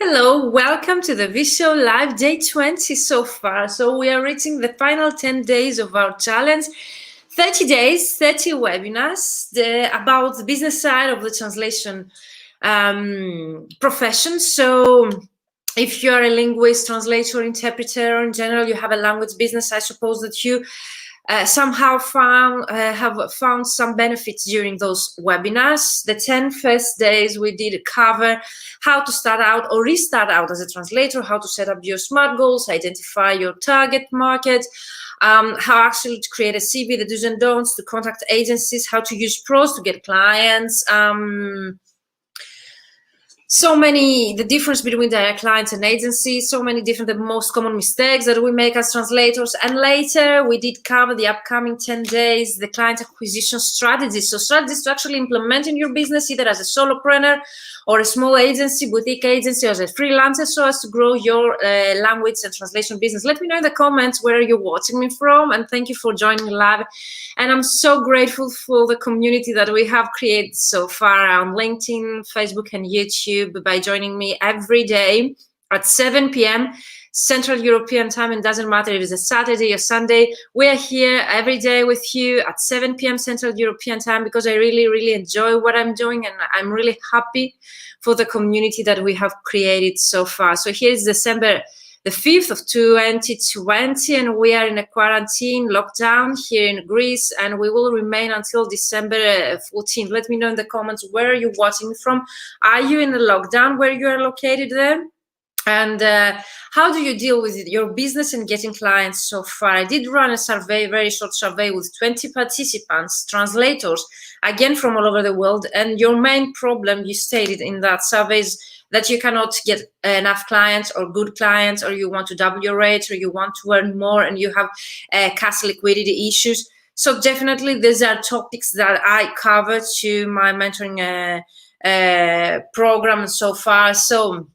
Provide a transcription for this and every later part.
Hello, welcome to the VShow Live Day 20 so far. So we are reaching the final 10 days of our challenge. 30 days, 30 webinars about the business side of the translation profession. So if you're a linguist, translator, interpreter, in general, you have a language business, I suppose that you somehow have found some benefits during those webinars. The 10 first days we did cover how to start out or restart out as a translator, how to set up your SMART goals, identify your target market, how actually to create a CV, the do's and don'ts, to contact agencies, how to use pros to get clients, the difference between direct clients and agencies, so many different, the most common mistakes that we make as translators. And later we did cover the upcoming 10 days, the client acquisition strategies. So strategies to actually implement in your business, either as a solopreneur or a small agency, boutique agency, or as a freelancer, so as to grow your language and translation business. Let me know in the comments where you're watching me from, and thank you for joining live. And I'm so grateful for the community that we have created so far on LinkedIn, Facebook, and YouTube by joining me every day at 7 p.m. Central European time, and doesn't matter if it's a Saturday or Sunday. We're here every day with you at 7 p.m. Central European time because I really, really enjoy what I'm doing, and I'm really happy for the community that we have created so far. So here is December the 5th of 2020, and we are in a quarantine lockdown here in Greece, and we will remain until December 14th. Let me know in the comments where you're watching from. Are you in the lockdown where you are located there? And how do you deal with your business and getting clients so far? I did run a survey, very short survey with 20 participants, translators, again from all over the world. And your main problem you stated in that survey is that you cannot get enough clients or good clients, or you want to double your rates, or you want to earn more and you have cash liquidity issues. So definitely these are topics that I cover to my mentoring program so far. So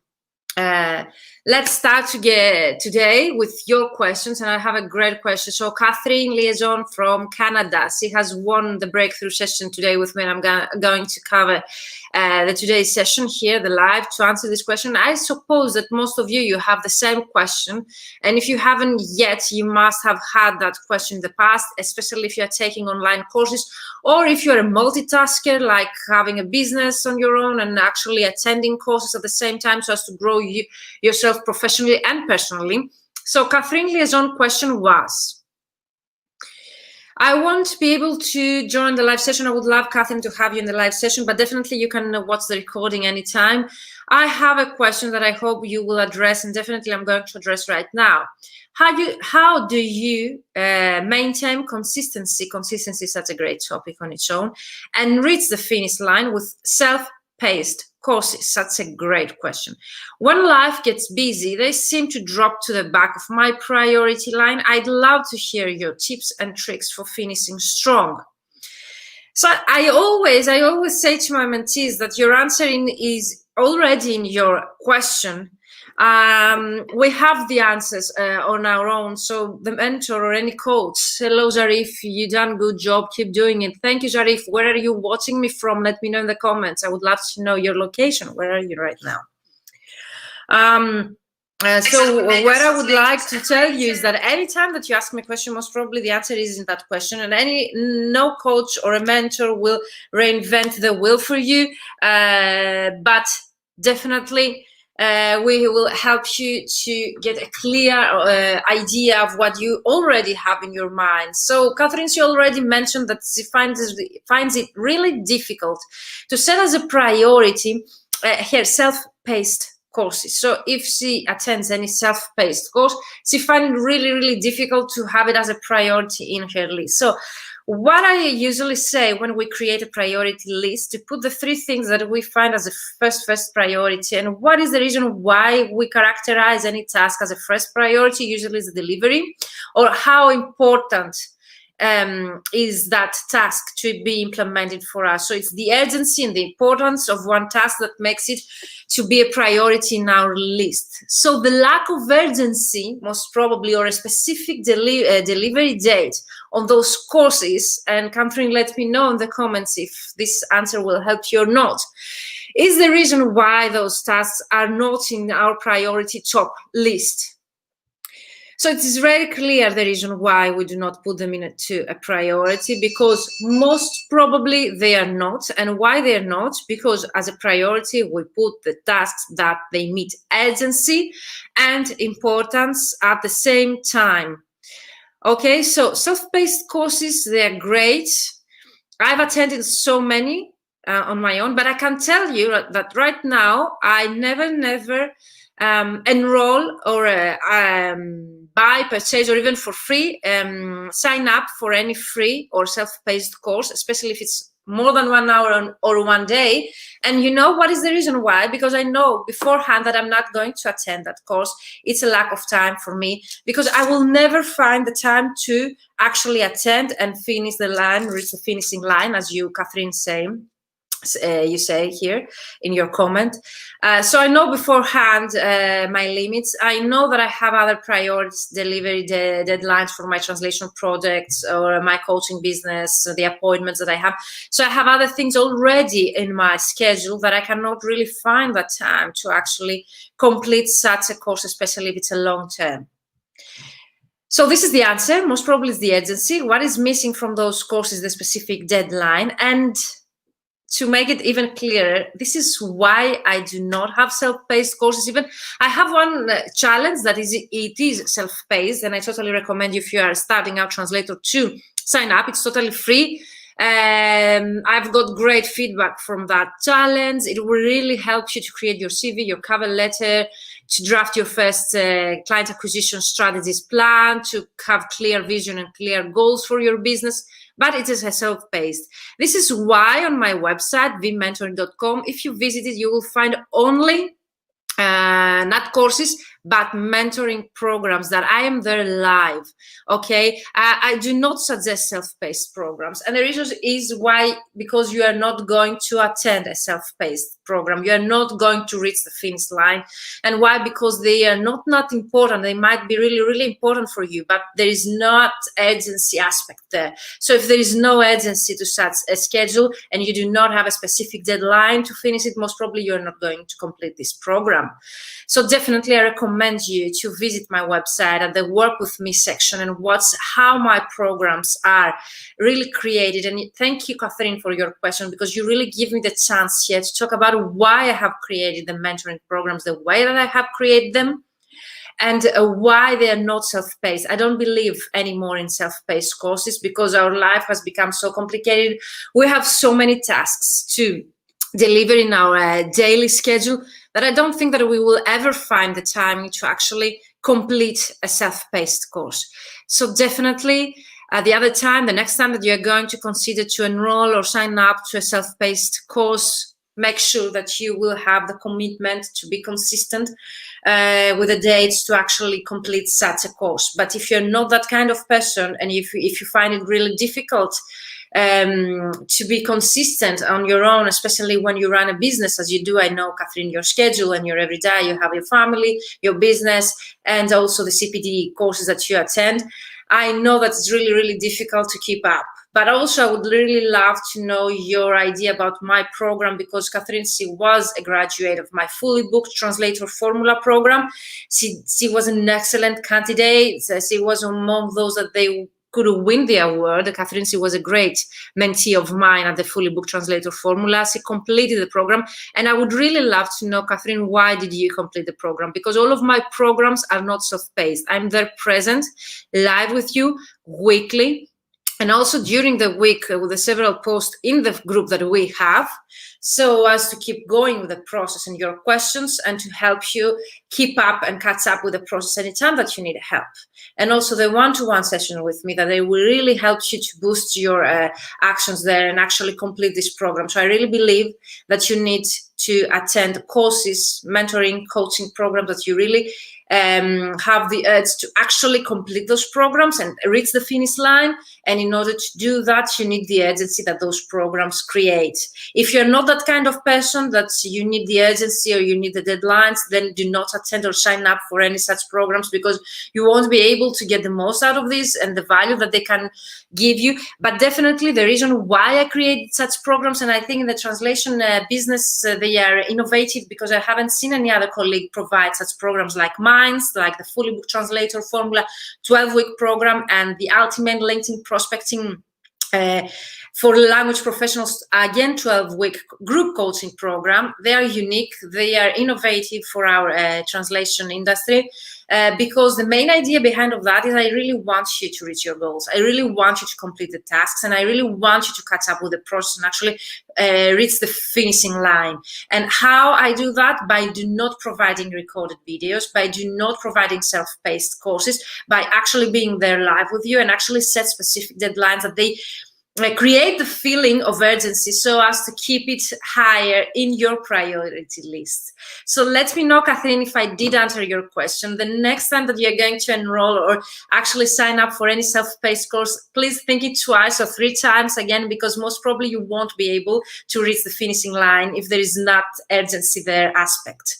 let's start today with your questions, and I have a great question. So Catherine Liaison from Canada, she has won the breakthrough session today with me, and I'm going to cover the today's session here, the live, to answer this question. I suppose that most of you have the same question, and if you haven't yet, you must have had that question in the past, especially if you're taking online courses, or if you're a multitasker, like having a business on your own and actually attending courses at the same time so as to grow yourself professionally and personally. So Catherine Liaison question was, I won't be able to join the live session. I would love, Catherine, to have you in the live session, but definitely you can watch the recording anytime. I have a question that I hope you will address, and definitely I'm going to address right now. How do you maintain consistency? Consistency is such a great topic on its own, and reach the finish line with self-paced courses? That's a great question. When life gets busy, they seem to drop to the back of my priority line. I'd love to hear your tips and tricks for finishing strong. So I always say to my mentees that your answer is already in your question. We have the answers on our own. So the mentor or any coach, hello Zarif, you done good job, keep doing it. Thank you, Zarif. Where are you watching me from? Let me know in the comments. I would love to know your location. Where are you right now? So what I would like to tell you is that anytime that you ask me a question, most probably the answer is in that question, and no coach or a mentor will reinvent the wheel for you, but definitely we will help you to get a clear idea of what you already have in your mind. So Catherine, she already mentioned that she finds it really difficult to set as a priority her self-paced courses. So if she attends any self-paced course, she finds it really, really difficult to have it as a priority in her list. So what I usually say when we create a priority list, to put the 3 things that we find as a first priority, and what is the reason why we characterize any task as a first priority, usually is the delivery, or how important is that task to be implemented for us. So it's the urgency and the importance of one task that makes it to be a priority in our list. So the lack of urgency, most probably, or a specific delivery date on those courses, and Catherine, let me know in the comments if this answer will help you or not, is the reason why those tasks are not in our priority top list. So it is very clear the reason why we do not put them into a priority, because most probably they are not. And why they are not? Because as a priority, we put the tasks that they meet urgency and importance at the same time. Okay, so self-paced courses, they are great. I've attended so many on my own, but I can tell you that right now, I never enroll or buy, purchase, or even for free, sign up for any free or self-paced course, especially if it's more than 1 hour or 1 day. And you know what is the reason why? Because I know beforehand that I'm not going to attend that course. It's a lack of time for me, because I will never find the time to actually attend and finish the line, reach the finishing line, as you, Catherine, you say here in your comment. So I know beforehand my limits. I know that I have other priorities, delivery deadlines for my translation projects or my coaching business, the appointments that I have. So I have other things already in my schedule that I cannot really find that time to actually complete such a course, especially if it's a long term. So this is the answer. Most probably it's the urgency. What is missing from those courses, the specific deadline. And to make it even clearer, this is why I do not have self-paced courses. Even I have one challenge that it is self-paced, and I totally recommend you, if you are a starting out translator, to sign up. It's totally free. I've got great feedback from that challenge. It will really help you to create your CV, your cover letter, to draft your first client acquisition strategies plan, to have clear vision and clear goals for your business. But it is a self-paced. This is why on my website, vmentoring.com, if you visit it, you will find only not courses, but mentoring programs that I am there live. Okay, I do not suggest self-paced programs, and the reason is why, because you are not going to attend a self-paced program, you are not going to reach the finish line. And why? Because they are not important. They might be really important for you, but there is not urgency aspect there. So if there is no urgency to such a schedule and you do not have a specific deadline to finish it, most probably you're not going to complete this program. So definitely I recommend you to visit my website at the Work With Me section and watch how my programs are really created. And thank you, Catherine, for your question, because you really give me the chance here to talk about why I have created the mentoring programs the way that I have created them, and why they are not self-paced. I don't believe anymore in self-paced courses, because our life has become so complicated. We have so many tasks to deliver in our daily schedule that I don't think that we will ever find the time to actually complete a self-paced course. So definitely the next time that you're going to consider to enroll or sign up to a self-paced course, make sure that you will have the commitment to be consistent with the dates to actually complete such a course. But if you're not that kind of person, and if you find it really difficult to be consistent on your own, especially when you run a business, as you do, I know, Catherine, your schedule and your everyday, you have your family, your business, and also the CPD courses that you attend. I know that it's really difficult to keep up. But also, I would really love to know your idea about my program, because Catherine, she was a graduate of my fully booked translator formula program. She was an excellent candidate. She was among those that they could win the award. Catherine, she was a great mentee of mine at the fully booked translator formula. She completed the program, and I would really love to know, Catherine, why did you complete the program? Because all of my programs are not self-paced. I'm there present, live with you, weekly, and also during the week with the several posts in the group that we have, so as to keep going with the process and your questions, and to help you keep up and catch up with the process anytime that you need help. And also the one-to-one session with me, that they will really help you to boost your actions there and actually complete this program. So I really believe that you need to attend courses, mentoring, coaching programs, that you really have the urge to actually complete those programs and reach the finish line. And in order to do that, you need the urgency that those programs create. If you're not that that kind of person that you need the urgency or you need the deadlines, then do not attend or sign up for any such programs, because you won't be able to get the most out of this and the value that they can give you. But definitely the reason why I created such programs, and I think in the translation business they are innovative, because I haven't seen any other colleague provide such programs like mine, like the Fully Booked Translator Formula 12-week program and the Ultimate LinkedIn Prospecting for language professionals, again 12-week group coaching program. They are unique, they are innovative for our translation industry, because the main idea behind of that is I really want you to reach your goals. I really want you to complete the tasks, and I really want you to catch up with the process and actually reach the finishing line. And how I do that? By do not providing recorded videos, by do not providing self-paced courses, by actually being there live with you and actually set specific deadlines that they create the feeling of urgency so as to keep it higher in your priority list. So let me know, Catherine, if I did answer your question. The next time that you're going to enroll or actually sign up for any self-paced course, please think it twice or 3 times again, because most probably you won't be able to reach the finishing line if there is not urgency there aspect.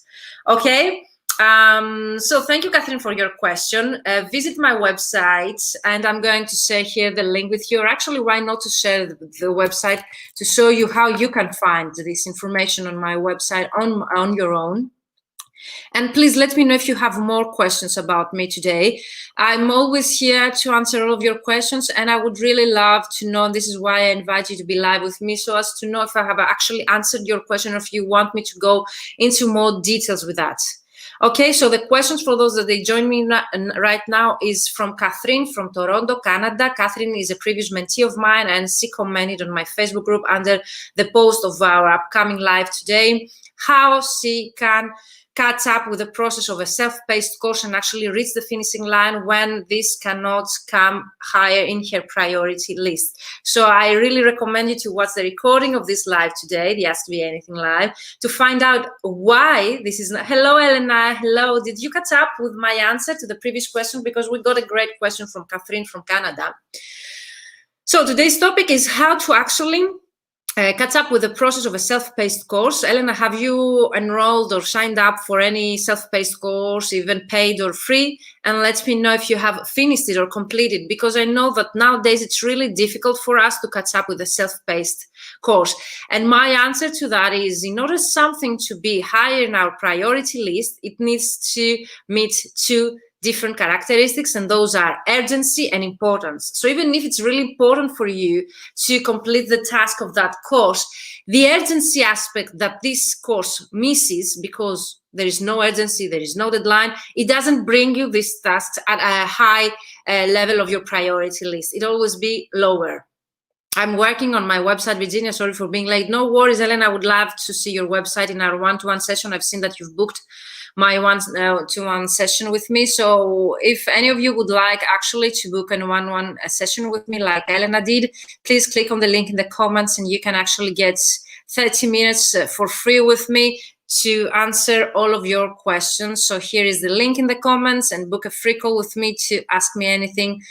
Okay? So thank you, Catherine, for your question. Visit my website, and I'm going to share here the link with you. Or actually, why not to share the website to show you how you can find this information on my website on your own. And please let me know if you have more questions about me today. I'm always here to answer all of your questions, and I would really love to know, and this is why I invite you to be live with me, so as to know if I have actually answered your question or if you want me to go into more details with that. Okay, so the questions for those that they join me right now is from Catherine from Toronto, Canada. Catherine is a previous mentee of mine, and she commented on my Facebook group under the post of our upcoming live today, how she can catch up with the process of a self-paced course and actually reach the finishing line when this cannot come higher in her priority list. So I really recommend you to watch the recording of this live today, the Ask Me Anything live, to find out why this is not. Hello, Elena. Hello. Did you catch up with my answer to the previous question? Because we got a great question from Catherine from Canada. So today's topic is how to actually catch up with the process of a self-paced course. Elena, have you enrolled or signed up for any self-paced course, even paid or free? And let me know if you have finished it or completed, because I know that nowadays it's really difficult for us to catch up with a self-paced course. And my answer to that is, in order something to be higher in our priority list, it needs to meet 2 different characteristics, and those are urgency and importance. So even if it's really important for you to complete the task of that course, the urgency aspect that this course misses, because there is no urgency, there is no deadline, it doesn't bring you these tasks at a high level of your priority list. It always be lower. I'm working on my website, Virginia. Sorry for being late. No worries, Elena. I would love to see your website in our one-to-one session. I've seen that you've booked my one-to-one session with me. So if any of you would like actually to book a one-to-one session with me like Elena did, please click on the link in the comments and you can actually get 30 minutes for free with me to answer all of your questions. So here is the link in the comments, and book a free call with me to ask me anything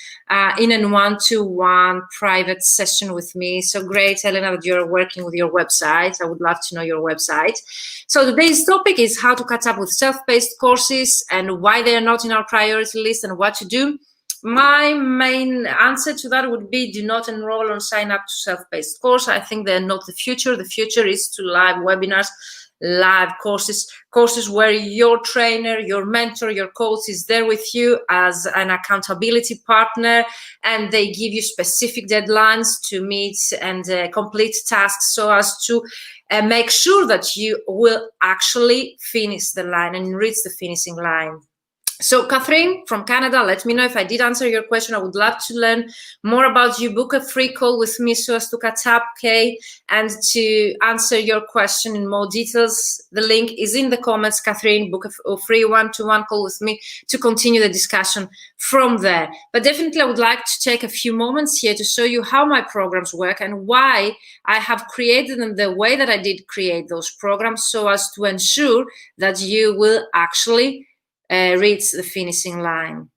in a one-to-one private session with me. So great, Elena, that you're working with your website. I would love to know your website. So today's topic is how to catch up with self-paced courses and why they are not in our priority list and what to do. My main answer to that would be, do not enroll or sign up to self-paced course. I think they're not the future. The future is to live webinars, live courses where your trainer, your mentor, your coach is there with you as an accountability partner, and they give you specific deadlines to meet and complete tasks so as to make sure that you will actually finish the line and reach the finishing line. So Catherine from Canada, let me know if I did answer your question. I would love to learn more about you. Book a free call with me so as to catch up, okay, and to answer your question in more details. The link is in the comments, Catherine. Book a free one-to-one call with me to continue the discussion from there. But definitely I would like to take a few moments here to show you how my programs work and why I have created them the way that I did create those programs, so as to ensure that you will actually reach the finishing line.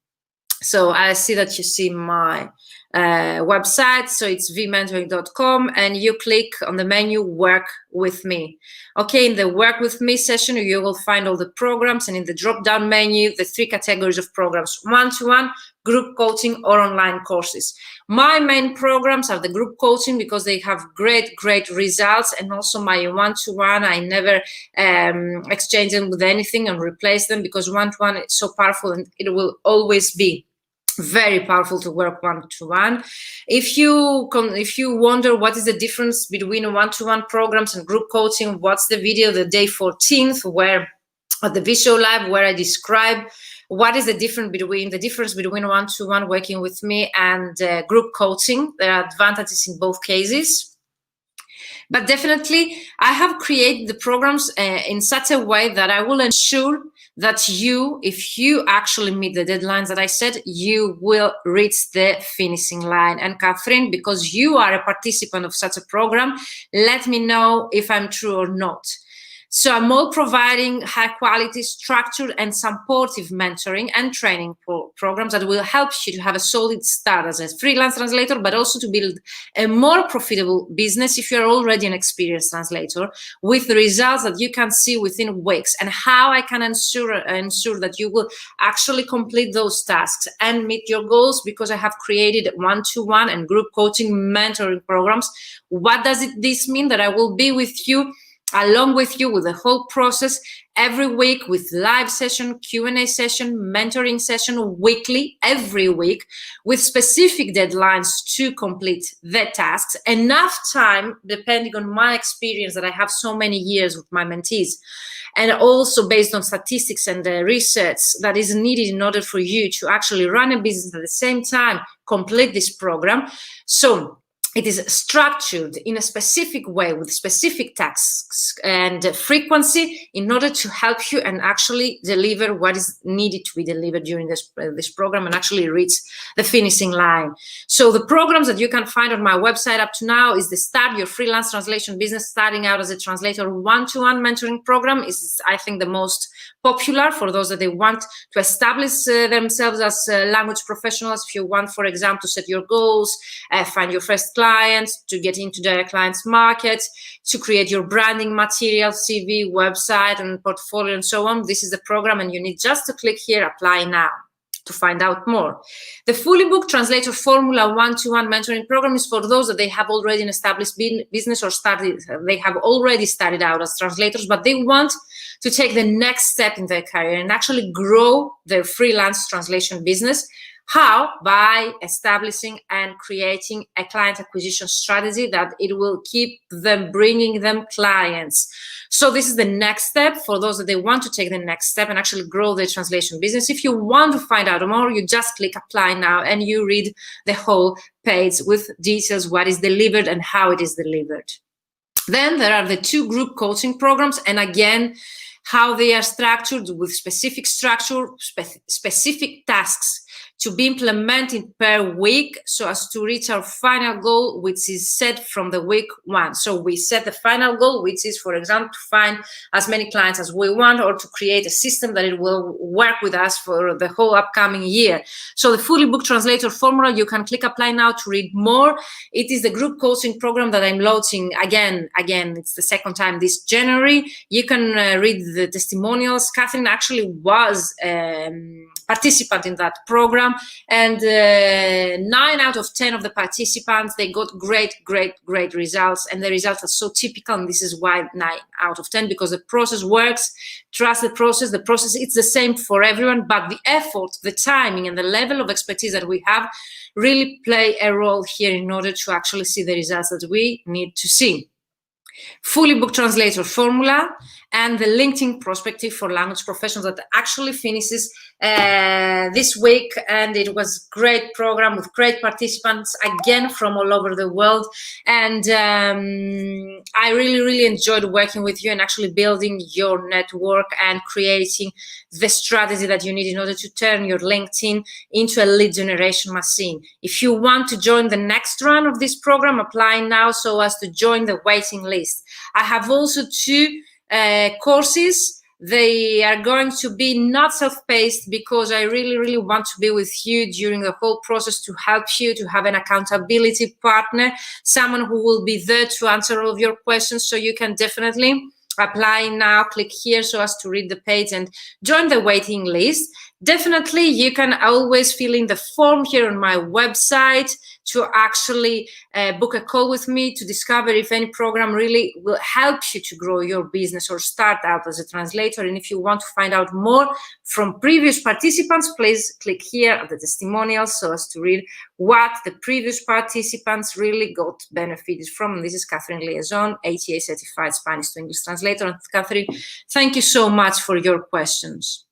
So I see that you see my website. So it's vmentoring.com, and you click on the menu Work with Me. Okay, in the Work with Me session, you will find all the programs, and in the drop-down menu, the 3 categories of programs: one-to-one, group coaching, or online courses. My main programs are the group coaching because they have great results, and also my one-to-one, I never exchange them with anything and replace them, because one-to-one is so powerful, and it will always be very powerful to work one-to-one. If you wonder what is the difference between one-to-one programs and group coaching, watch the video, the day 14th, where at the VShow Live, where I describe what is the difference between one-to-one working with me and group coaching. There are advantages in both cases. But definitely, I have created the programs in such a way that I will ensure that you, if you actually meet the deadlines that I said, you will reach the finishing line. And Catherine, because you are a participant of such a program, let me know if I'm true or not. So I'm all providing high quality, structured and supportive mentoring and training programs that will help you to have a solid start as a freelance translator, but also to build a more profitable business if you're already an experienced translator, with the results that you can see within weeks, and how I can ensure that you will actually complete those tasks and meet your goals, because I have created one-to-one and group coaching mentoring programs. What does this mean? That I will be with you, along with you, with the whole process every week, with live session, Q&A session, mentoring session weekly, every week, with specific deadlines to complete the tasks. Enough time, depending on my experience that I have so many years with my mentees, and also based on statistics and the research that is needed in order for you to actually run a business at the same time, complete this program. So it is structured in a specific way with specific tasks and frequency in order to help you and actually deliver what is needed to be delivered during this program and actually reach the finishing line. So the programs that you can find on my website up to now is the Start Your Freelance Translation Business Starting Out as a Translator one-to-one mentoring program. Is, I think, the most popular for those that they want to establish themselves as language professionals. If you want, for example, to set your goals, find your first clients, to get into direct clients market, to create your branding material, CV, website, and portfolio, and so on. This is the program, and you need just to click here, apply now, to find out more. The Fully Booked Translator Formula one-to-one mentoring program is for those that they have already an established business, or they have already started out as translators, but they want to take the next step in their career and actually grow their freelance translation business. How? By establishing and creating a client acquisition strategy that it will keep them bringing them clients. So this is the next step for those that they want to take the next step and actually grow their translation business. If you want to find out more, you just click apply now and you read the whole page with details, what is delivered and how it is delivered. Then there are the 2 group coaching programs, and again, how they are structured with specific structure, specific tasks to be implemented per week, so as to reach our final goal, which is set from the week 1. So we set the final goal, which is, for example, to find as many clients as we want, or to create a system that it will work with us for the whole upcoming year. So the Fully Booked Translator Formula, you can click apply now to read more. It is the group coaching program that I'm launching again, it's the second time this January. You can read the testimonials. Catherine actually was participant in that program, and 9 out of 10 of the participants, they got great results, and the results are so typical, and this is why 9 out of 10, because the process works. Trust the process. The process, it's the same for everyone, but the effort, the timing, and the level of expertise that we have really play a role here in order to actually see the results that we need to see. Fully Booked Translator Formula and the LinkedIn Prospective for Language Professionals that actually finishes this week, and it was great program with great participants, again from all over the world, and I really enjoyed working with you and actually building your network and creating the strategy that you need in order to turn your LinkedIn into a lead generation machine. If you want to join the next run of this program, apply now so as to join the waiting list. I have also 2 courses They are going to be not self-paced, because I really, really want to be with you during the whole process to help you, to have an accountability partner, someone who will be there to answer all of your questions. So you can definitely apply now. Click here so as to read the page and join the waiting list. Definitely, you can always fill in the form here on my website to actually book a call with me to discover if any program really will help you to grow your business or start out as a translator. And if you want to find out more from previous participants, please click here at the testimonials so as to read what the previous participants really got benefited from. This is Catherine Liaison, ATA Certified Spanish to English Translator. And Catherine, thank you so much for your questions.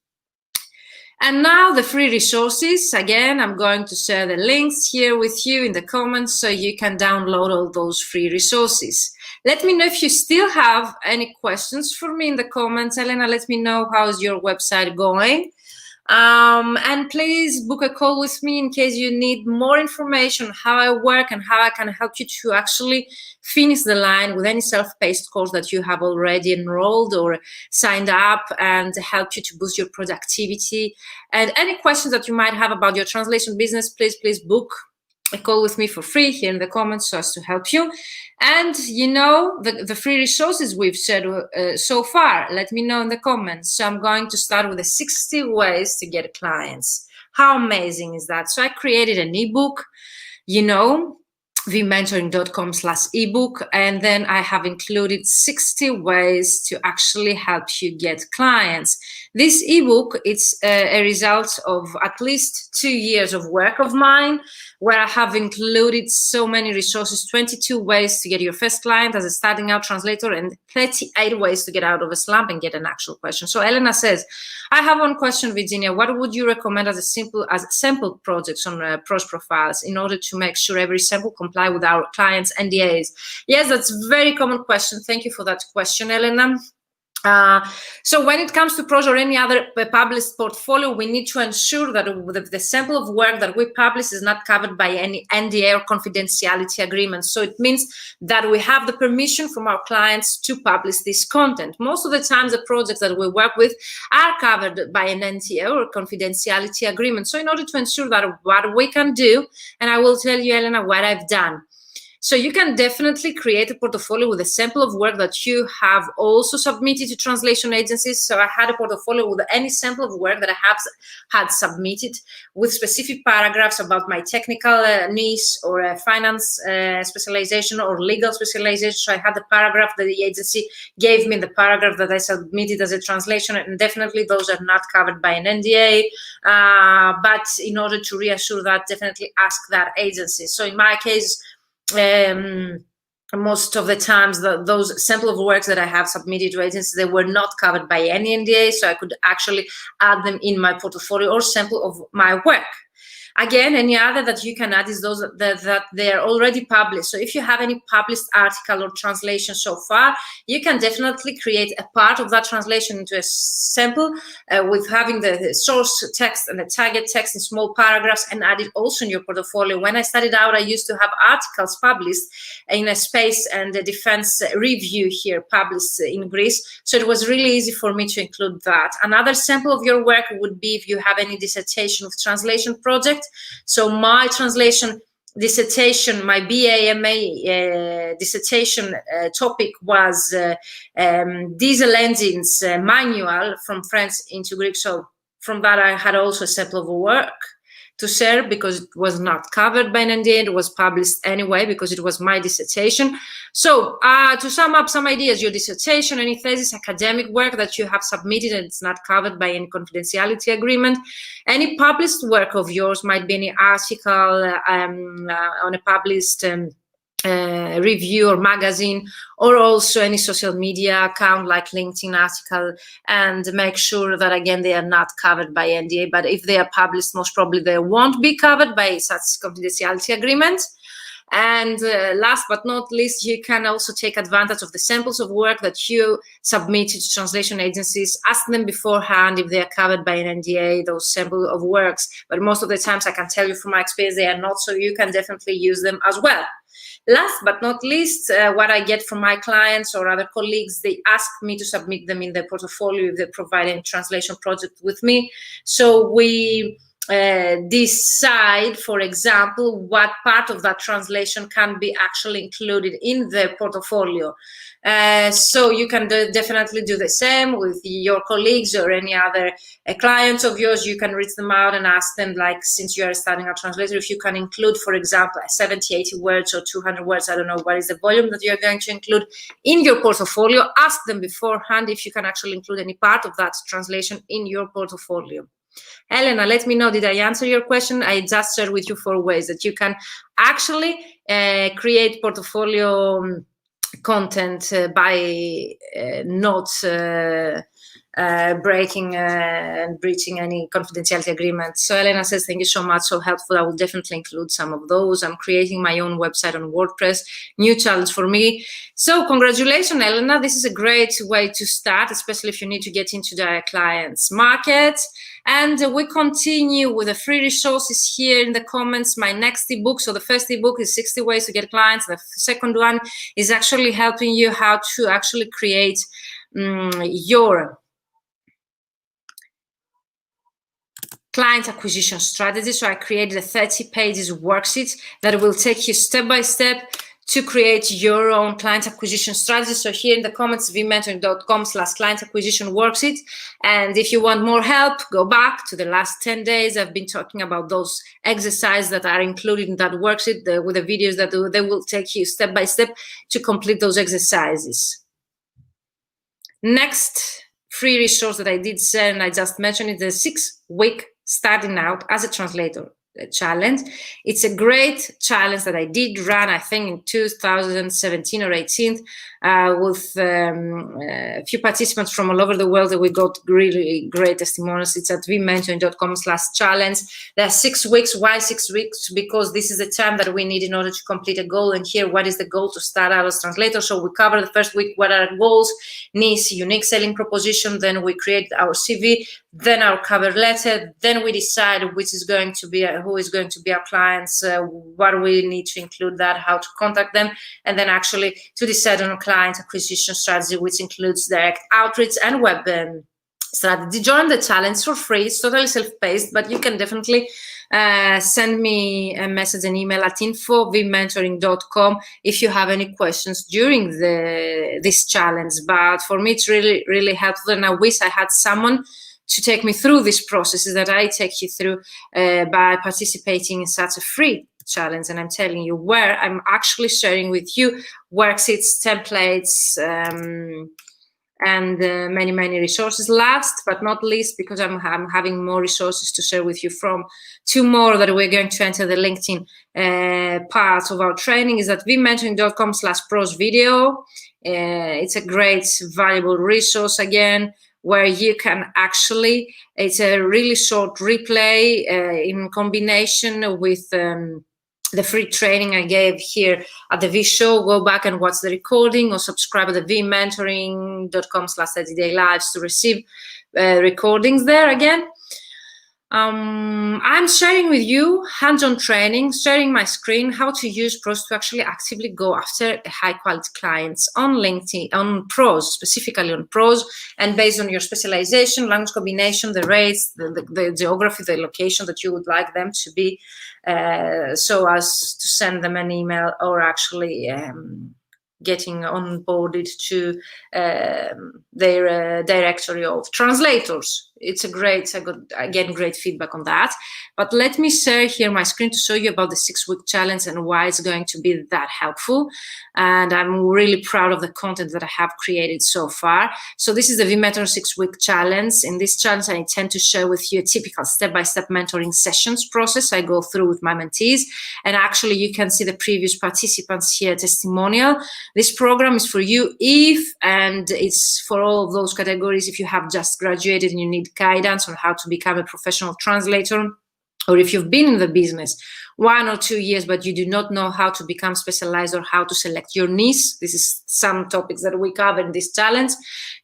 And now the free resources. Again, I'm going to share the links here with you in the comments so you can download all those free resources. Let me know if you still have any questions for me in the comments. Elena, let me know how's your website going. And please book a call with me in case you need more information on how I work and how I can help you to actually finish the line with any self-paced course that you have already enrolled or signed up, and help you to boost your productivity. And any questions that you might have about your translation business, please book a call with me for free here in the comments so as to help you. And you know, the free resources we've shared so far, let me know in the comments. So I'm going to start with the 60 ways to get clients. How amazing is that? So I created an ebook, you know, vmentoring.com/ebook, and then I have included 60 ways to actually help you get clients. This ebook, it's a result of at least 2 years of work of mine, where I have included so many resources: 22 ways to get your first client as a starting out translator, and 38 ways to get out of a slump and get an actual question. So Elena says, I have one question, Virginia. What would you recommend as sample projects on pros profiles in order to make sure every sample comply with our clients' NDAs? Yes, that's a very common question. Thank you for that question, Elena. So when it comes to pros or any other published portfolio, we need to ensure that the sample of work that we publish is not covered by any NDA or confidentiality agreement. So it means that we have the permission from our clients to publish this content. Most of the times, the projects that we work with are covered by an NDA or confidentiality agreement. So in order to ensure that what we can do, and I will tell you, Elena, what I've done. So you can definitely create a portfolio with a sample of work that you have also submitted to translation agencies. So I had a portfolio with any sample of work that I have had submitted with specific paragraphs about my technical niche or finance specialization or legal specialization. So I had the paragraph that the agency gave me, the paragraph that I submitted as a translation, and definitely those are not covered by an NDA. But in order to reassure that, definitely ask that agency. So in my case, most of the times those sample of works that I have submitted to agencies, they were not covered by any NDA, so I could actually add them in my portfolio or sample of my work. Again, any other that you can add is those that they are already published. So if you have any published article or translation so far, you can definitely create a part of that translation into a sample with having the source text and the target text in small paragraphs, and add it also in your portfolio. When I started out, I used to have articles published in a space and a defense review here published in Greece. So it was really easy for me to include that. Another sample of your work would be if you have any dissertation of translation project. So my translation dissertation, my BA/MA dissertation topic was diesel engines manual from French into Greek. So from that, I had also a sample of work to share because it was not covered by an NDA. It was published anyway because it was my dissertation. So to sum up some ideas, your dissertation, any thesis, academic work that you have submitted and it's not covered by any confidentiality agreement, any published work of yours, might be any article on a published review or magazine, or also any social media account like LinkedIn article, and make sure that again they are not covered by NDA, but if they are published, most probably they won't be covered by such confidentiality agreement. And last but not least, you can also take advantage of the samples of work that you submitted to translation agencies. Ask them beforehand if they are covered by an NDA, those samples of works. But most of the times, I can tell you from my experience, they are not, so you can definitely use them as well. Last but not least, what I get from my clients or other colleagues, they ask me to submit them in their portfolio if they provide a translation project with me. So we decide, for example, what part of that translation can be actually included in the portfolio. So you can definitely do the same with your colleagues or any other clients of yours. You can reach them out and ask them, like, since you are starting a translator, if you can include, for example, 70, 80 words or 200 words, I don't know what is the volume that you're going to include in your portfolio. Ask them beforehand if you can actually include any part of that translation in your portfolio. Elena, let me know, did I answer your question? I just shared with you 4 ways that you can actually create portfolio content by not breaking and breaching any confidentiality agreement. So Elena says, thank you so much, so helpful. I will definitely include some of those. I'm creating my own website on WordPress, new challenge for me. So congratulations, Elena. This is a great way to start, especially if you need to get into the client's market. And we continue with the free resources here in the comments. My next ebook, so the first ebook is 60 ways to get clients. The second one is actually helping you how to actually create your client acquisition strategy. So I created a 30 pages worksheet that will take you step by step to create your own client acquisition strategy. So here in the comments, vmentoring.com/client acquisition worksheet. And if you want more help, go back to the last 10 days. I've been talking about those exercises that are included in that worksheet with the videos that they will take you step by step to complete those exercises. Next free resource that I did share and I just mentioned is the 6-week starting out as a translator challenge. It's a great challenge that I did run, I think, in 2017 or 18 with a few participants from all over the world, that we got really great testimonials. It's at vmentoring.com/challenge. There are 6 weeks. Why 6 weeks? Because this is the time that we need in order to complete a goal. And here, what is the goal to start out as translator? So we cover the first week, what are our goals, niche, unique selling proposition. Then we create our CV, then our cover letter. Then we decide which is going to be, who is going to be our clients, what we need to include that, how to contact them, and then actually to decide on a client acquisition strategy, which includes direct outreach and web strategy. Join the challenge for free. It's totally self-paced, but you can definitely send me a message, an email at info@vmentoring.com if you have any questions during this challenge. But for me, it's really, really helpful, and I wish I had someone to take me through these processes that I take you through by participating in such a free challenge. And I'm telling you, where I'm actually sharing with you worksheets, templates, and many, many resources. Last but not least, because I'm having more resources to share with you from 2 more that we're going to enter the LinkedIn part of our training, is at vmentoring.com/pros video. It's a great, valuable resource, again, where you can actually, it's a really short replay in combination with the free training I gave here at the VShow. Go back and watch the recording, or subscribe at the vmentoring.com/30day-lives to receive recordings there again. I'm sharing with you hands-on training, sharing my screen, how to use pros to actually actively go after high-quality clients on LinkedIn, on pros, specifically on pros, and based on your specialization, language combination, the rates, the geography, the location that you would like them to be, so as to send them an email or actually getting onboarded to their directory of translators. It's a great, I got, again, great feedback on that. But let me share here my screen to show you about the 6-week challenge and why it's going to be that helpful. And I'm really proud of the content that I have created so far. So this is the vMentor 6-week challenge. In this challenge, I intend to share with you a typical step-by-step mentoring sessions process I go through with my mentees. And actually, you can see the previous participants here testimonial. This program is for you if, and it's for all of those categories, if you have just graduated and you need guidance on how to become a professional translator, or if you've been in the business 1 or 2 years, but you do not know how to become specialized or how to select your niche. This is some topics that we cover in this challenge.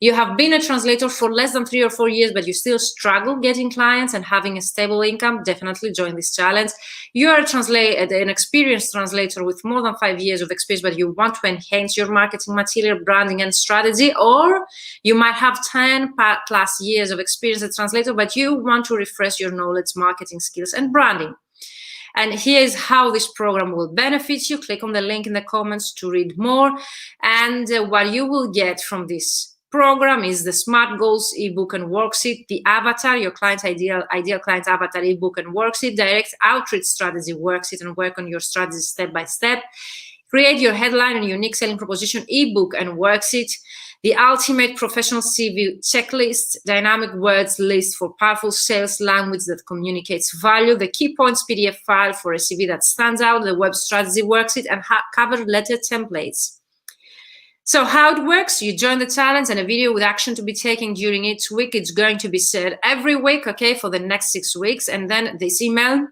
You have been a translator for less than 3 or 4 years, but you still struggle getting clients and having a stable income, definitely join this challenge. You are an experienced translator with more than 5 years of experience, but you want to enhance your marketing material, branding, and strategy, or you might have 10 plus years of experience as a translator, but you want to refresh your knowledge, marketing skills, and branding. And here's how this program will benefit you. Click on the link in the comments to read more. And what you will get from this program is the SMART Goals ebook and worksheet, the avatar, your client's ideal client avatar ebook and worksheet, direct outreach strategy worksheet, and work on your strategy step by step. Create your headline and unique selling proposition ebook and worksheet, the ultimate professional CV checklist, dynamic words list for powerful sales language that communicates value, the key points PDF file for a CV that stands out, the web strategy worksheet, and cover letter templates. So how it works, you join the challenge and a video with action to be taken during each week. It's going to be shared every week, okay, for the next 6 weeks. And then this email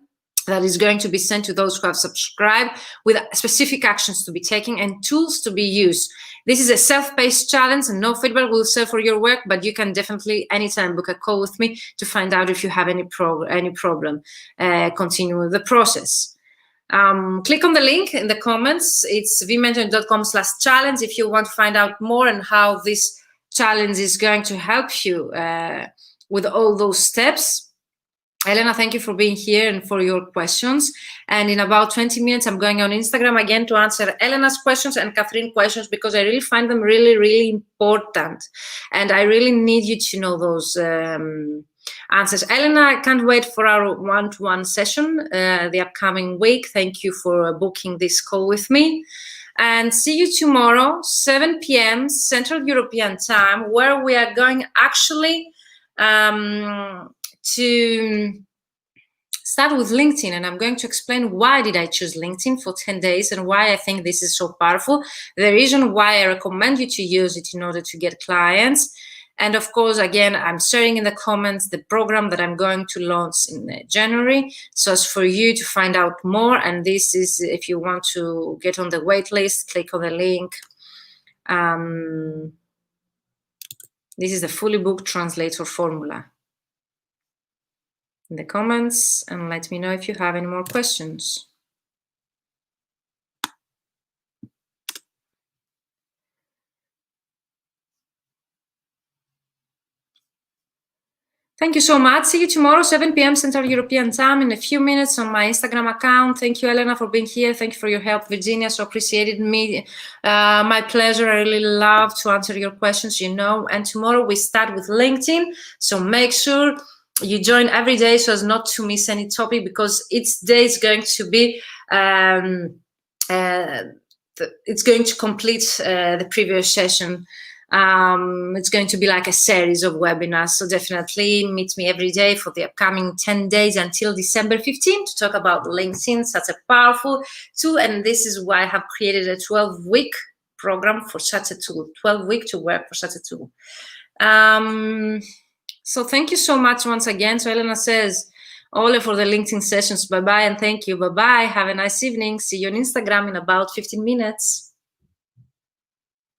that is going to be sent to those who have subscribed with specific actions to be taken and tools to be used. This is a self-paced challenge and no feedback will serve for your work, but you can definitely anytime book a call with me to find out if you have any problem. Continue the process. Click on the link in the comments. It's vmentoring.com/challenge if you want to find out more and how this challenge is going to help you with all those steps. Elena, thank you for being here and for your questions. And in about 20 minutes, I'm going on Instagram again to answer Elena's questions and Catherine's questions because I really find them really, really important. And I really need you to know those answers. Elena, I can't wait for our one-to-one session the upcoming week. Thank you for booking this call with me. And see you tomorrow, 7 p.m. Central European Time, where we are going actually to start with LinkedIn, and I'm going to explain why did I choose LinkedIn for 10 days and why I think this is so powerful, the reason why I recommend you to use it in order to get clients. And of course, again, I'm sharing in the comments the program that I'm going to launch in January. So as for you to find out more, and this is if you want to get on the wait list, click on the link. This is the fully booked translator formula. In the comments, and let me know if you have any more questions. Thank you so much. See you tomorrow, 7 p.m. Central European Time in a few minutes on my Instagram account. Thank you, Elena, for being here. Thank you for your help, Virginia. So appreciated me. My pleasure. I really love to answer your questions, you know. And tomorrow we start with LinkedIn. So make sure you join every day so as not to miss any topic, because each day is going to be it's going to complete the previous session. It's going to be like a series of webinars, so definitely meet me every day for the upcoming 10 days until December 15 to talk about LinkedIn, such a powerful tool. And this is why I have created a 12-week program for such a tool, 12-week to work for such a tool. So thank you so much once again. So Elena says, Ole for the LinkedIn sessions. Bye-bye and thank you. Bye-bye. Have a nice evening. See you on Instagram in about 15 minutes.